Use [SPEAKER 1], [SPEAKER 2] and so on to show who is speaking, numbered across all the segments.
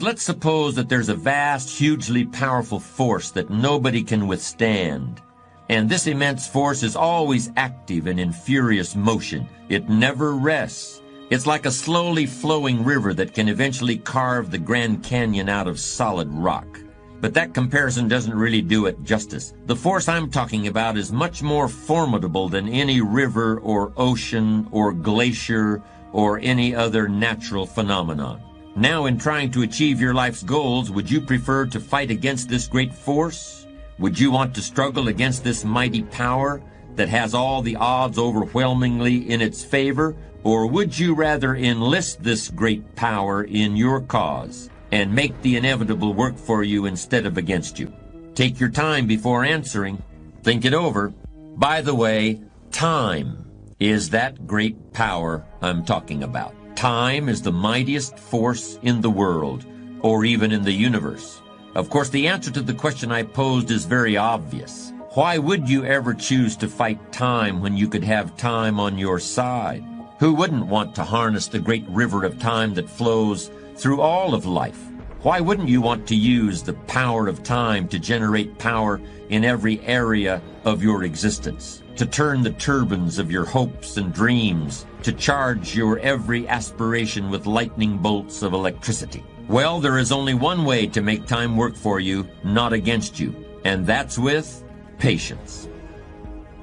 [SPEAKER 1] let's suppose that there's a vast, hugely powerful force that nobody can withstand. And this immense force is always active and in furious motion. It never rests. It's like a slowly flowing river that can eventually carve the Grand Canyon out of solid rock. But that comparison doesn't really do it justice. The force I'm talking about is much more formidable than any river or ocean or glacier or any other natural phenomenon. Now, in trying to achieve your life's goals, would you prefer to fight against this great force? Would you want to struggle against this mighty power that has all the odds overwhelmingly in its favor? Or would you rather enlist this great power in your cause and make the inevitable work for you instead of against you? Take your time before answering. Think it over. By the way, time is that great power I'm talking about. Time is the mightiest force in the world, or even in the universe. Of course, the answer to the question I posed is very obvious. Why would you ever choose to fight time when you could have time on your side? Who wouldn't want to harness the great river of time that flows through all of life? Why wouldn't you want to use the power of time to generate power in every area of your existence, to turn the turbines of your hopes and dreams, to charge your every aspiration with lightning bolts of electricity? Well, there is only one way to make time work for you, not against you, and that's with patience.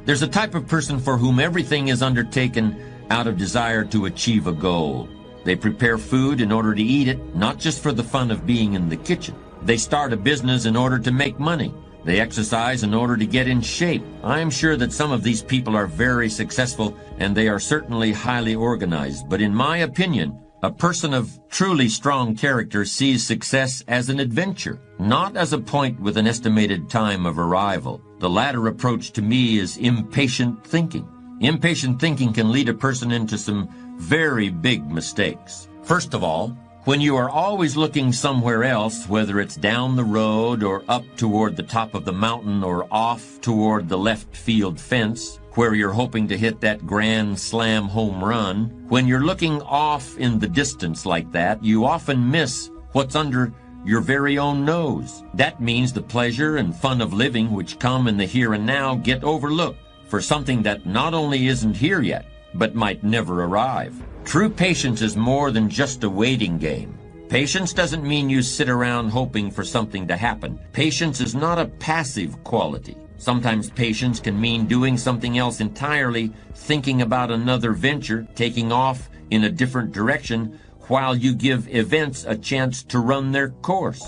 [SPEAKER 1] There's a type of person for whom everything is undertaken out of desire to achieve a goal. They prepare food in order to eat it, not just for the fun of being in the kitchen. They start a business in order to make money. They exercise in order to get in shape. I'm sure that some of these people are very successful, and they are certainly highly organized. But in my opinion, a person of truly strong character sees success as an adventure, not as a point with an estimated time of arrival. The latter approach to me is impatient thinking. Impatient thinking can lead a person into some very big mistakes. First of all, when you are always looking somewhere else, whether it's down the road or up toward the top of the mountain or off toward the left field fence, where you're hoping to hit that grand slam home run, when you're looking off in the distance like that, you often miss what's under your very own nose. That means the pleasure and fun of living which come in the here and now get overlooked for something that not only isn't here yet, but might never arrive. True patience is more than just a waiting game. Patience doesn't mean you sit around hoping for something to happen. Patience is not a passive quality. Sometimes patience can mean doing something else entirely, thinking about another venture, taking off in a different direction, while you give events a chance to run their course,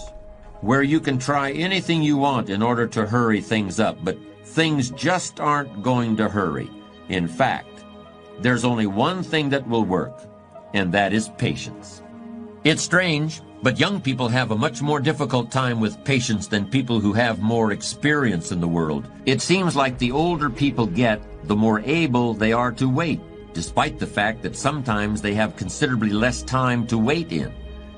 [SPEAKER 1] where you can try anything you want in order to hurry things up, but things just aren't going to hurry. In fact, there's only one thing that will work, and that is patience. It's strange, but young people have a much more difficult time with patience than people who have more experience in the world. It seems like the older people get, the more able they are to wait, despite the fact that sometimes they have considerably less time to wait in.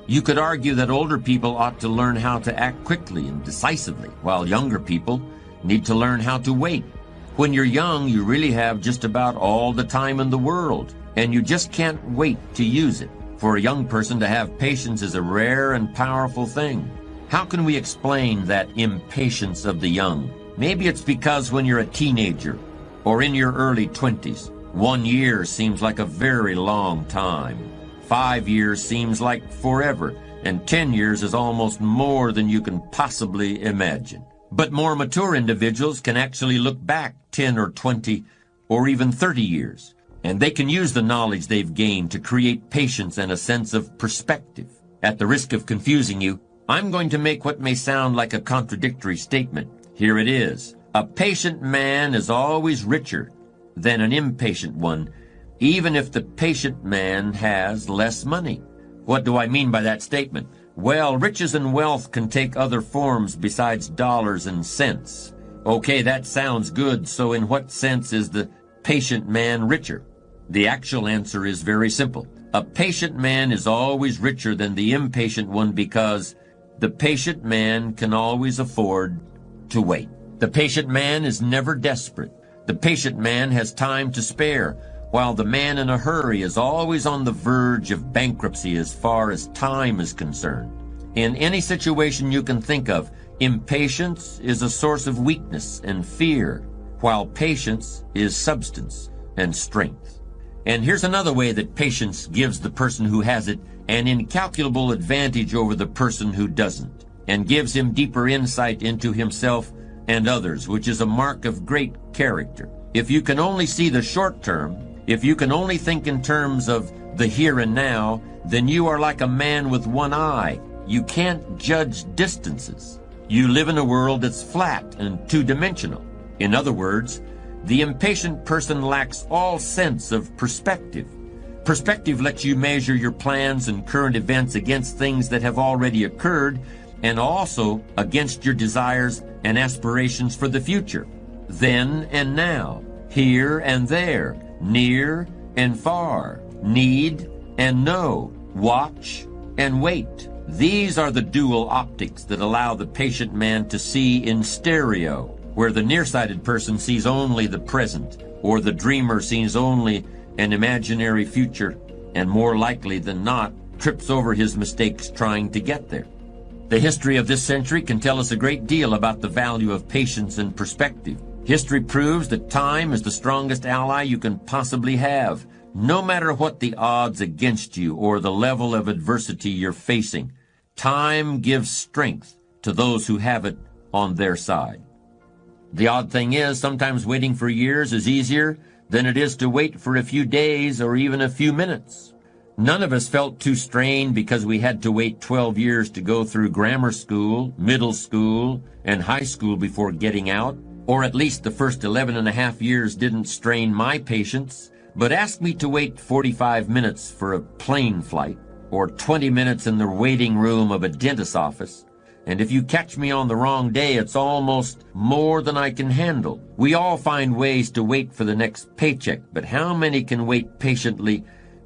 [SPEAKER 1] You could argue that older people ought to learn how to act quickly and decisively, while younger people need to learn how to wait. When you're young, you really have just about all the time in the world, and you just can't wait to use it. For a young person to have patience is a rare and powerful thing. How can we explain that impatience of the young? Maybe it's because when you're a teenager or in your early 20s, 1 year seems like a very long time. 5 years seems like forever, and 10 years is almost more than you can possibly imagine. But more mature individuals can actually look back 10 or 20 or even 30 years, and they can use the knowledge they've gained to create patience and a sense of perspective. At the risk of confusing you, I'm going to make what may sound like a contradictory statement. Here it is. A patient man is always richer than an impatient one, even if the patient man has less money. What do I mean by that statement? Well, riches and wealth can take other forms besides dollars and cents. Okay, that sounds good, so in what sense is the patient man richer? The actual answer is very simple. A patient man is always richer than the impatient one because the patient man can always afford to wait. The patient man is never desperate. The patient man has time to spare, while the man in a hurry is always on the verge of bankruptcy as far as time is concerned. In any situation you can think of, impatience is a source of weakness and fear, while patience is substance and strength. And here's another way that patience gives the person who has it an incalculable advantage over the person who doesn't, and gives him deeper insight into himself and others, which is a mark of great character. If you can only see the short term, if you can only think in terms of the here and now, then you are like a man with one eye. You can't judge distances. You live in a world that's flat and two-dimensional. In other words, the impatient person lacks all sense of perspective. Perspective lets you measure your plans and current events against things that have already occurred, and also against your desires and aspirations for the future. Then and now, here and there, near and far, need and know, watch and wait. These are the dual optics that allow the patient man to see in stereo, where the nearsighted person sees only the present, or the dreamer sees only an imaginary future, and more likely than not, trips over his mistakes trying to get there. The history of this century can tell us a great deal about the value of patience and perspective. History proves that time is the strongest ally you can possibly have, no matter what the odds against you or the level of adversity you're facing. Time gives strength to those who have it on their side. The odd thing is, sometimes waiting for years is easier than it is to wait for a few days or even a few minutes. None of us felt too strained because we had to wait 12 years to go through grammar school, middle school, and high school before getting out, or at least the first 11 and a half years didn't strain my patience, but asked me to wait 45 minutes for a plane flight, or 20 minutes in the waiting room of a dentist's office. And if you catch me on the wrong day, it's almost more than I can handle. We all find ways to wait for the next paycheck, but how many can wait patiently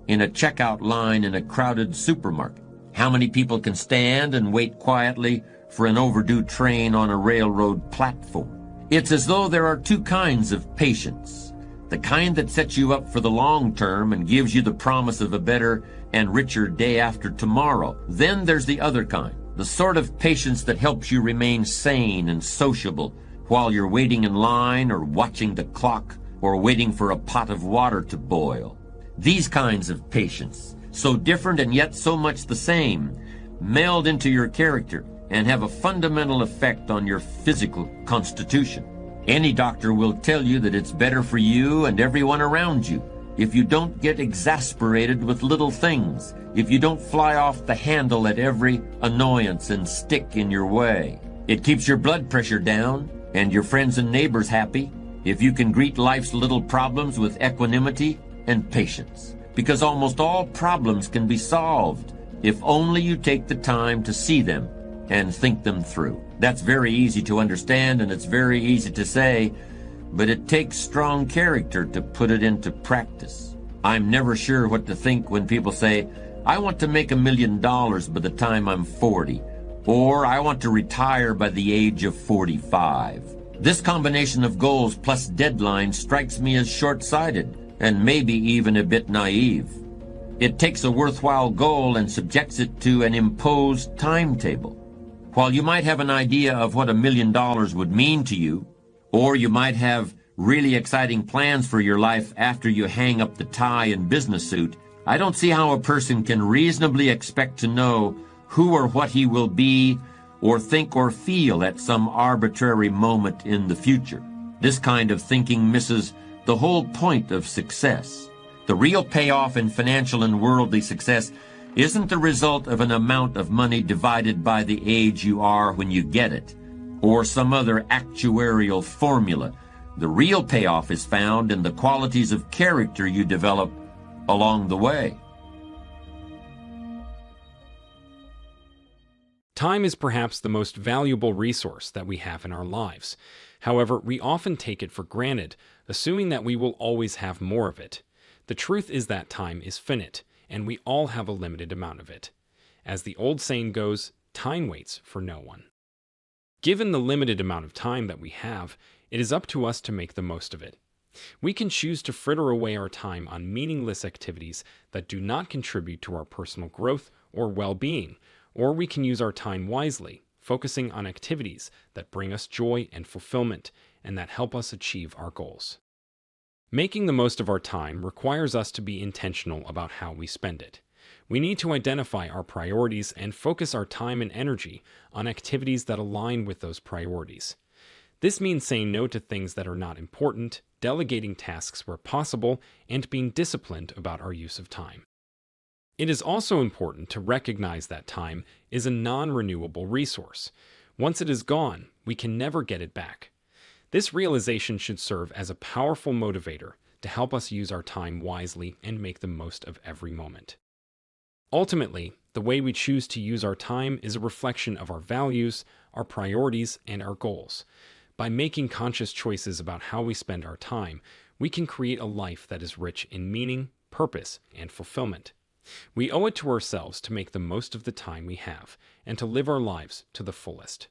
[SPEAKER 1] in a checkout line in a crowded supermarket? How many people can stand and wait quietly for an overdue train on a railroad platform? It's as though there are two kinds of patience. The kind that sets you up for the long term and gives you the promise of a better and richer day after tomorrow. Then there's the other kind, the sort of patience that helps you remain sane and sociable while you're waiting in line or watching the clock or waiting for a pot of water to boil. These kinds of patience, so different and yet so much the same, meld into your character and have a fundamental effect on your physical constitution. Any doctor will tell you that it's better for you and everyone around you if you don't get exasperated with little things, if you don't fly off the handle at every annoyance and stick in your way. It keeps your blood pressure down and your friends and neighbors happy if you can greet life's little problems with equanimity and patience, because almost all problems can be solved if only you take the time to see them and think them through. That's very easy to understand and it's very easy to say, but it takes strong character to put it into practice. I'm never sure what to think when people say, I want to make $1 million by the time I'm 40, or I want to retire by the age of 45. This combination of goals plus deadlines strikes me as short-sighted and maybe even a bit naive. It takes a worthwhile goal and subjects it to an imposed timetable. While you might have an idea of what $1 million would mean to you, or you might have really exciting plans for your life after you hang up the tie and business suit, I don't see how a person can reasonably expect to know who or what he will be or think or feel at some arbitrary moment in the future. This kind of thinking misses the whole point of success. The real payoff in financial and worldly success isn't the result of an amount of money divided by the age you are when you get it, or some other actuarial formula. The real payoff is found in the qualities of character you develop along the way.
[SPEAKER 2] Time is perhaps the most valuable resource that we have in our lives. However, we often take it for granted, assuming that we will always have more of it. The truth is that time is finite, and we all have a limited amount of it. As the old saying goes, time waits for no one. Given the limited amount of time that we have, it is up to us to make the most of it. We can choose to fritter away our time on meaningless activities that do not contribute to our personal growth or well-being, Or we can use our time wisely, focusing on activities that bring us joy and fulfillment and that help us achieve our goals. Making the most of our time requires us to be intentional about how we spend it. We need to identify our priorities and focus our time and energy on activities that align with those priorities. This means saying no to things that are not important, delegating tasks where possible, and being disciplined about our use of time. It is also important to recognize that time is a non-renewable resource. Once it is gone, we can never get it back. This realization should serve as a powerful motivator to help us use our time wisely and make the most of every moment. Ultimately, the way we choose to use our time is a reflection of our values, our priorities, and our goals. By making conscious choices about how we spend our time, we can create a life that is rich in meaning, purpose, and fulfillment. We owe it to ourselves to make the most of the time we have and to live our lives to the fullest.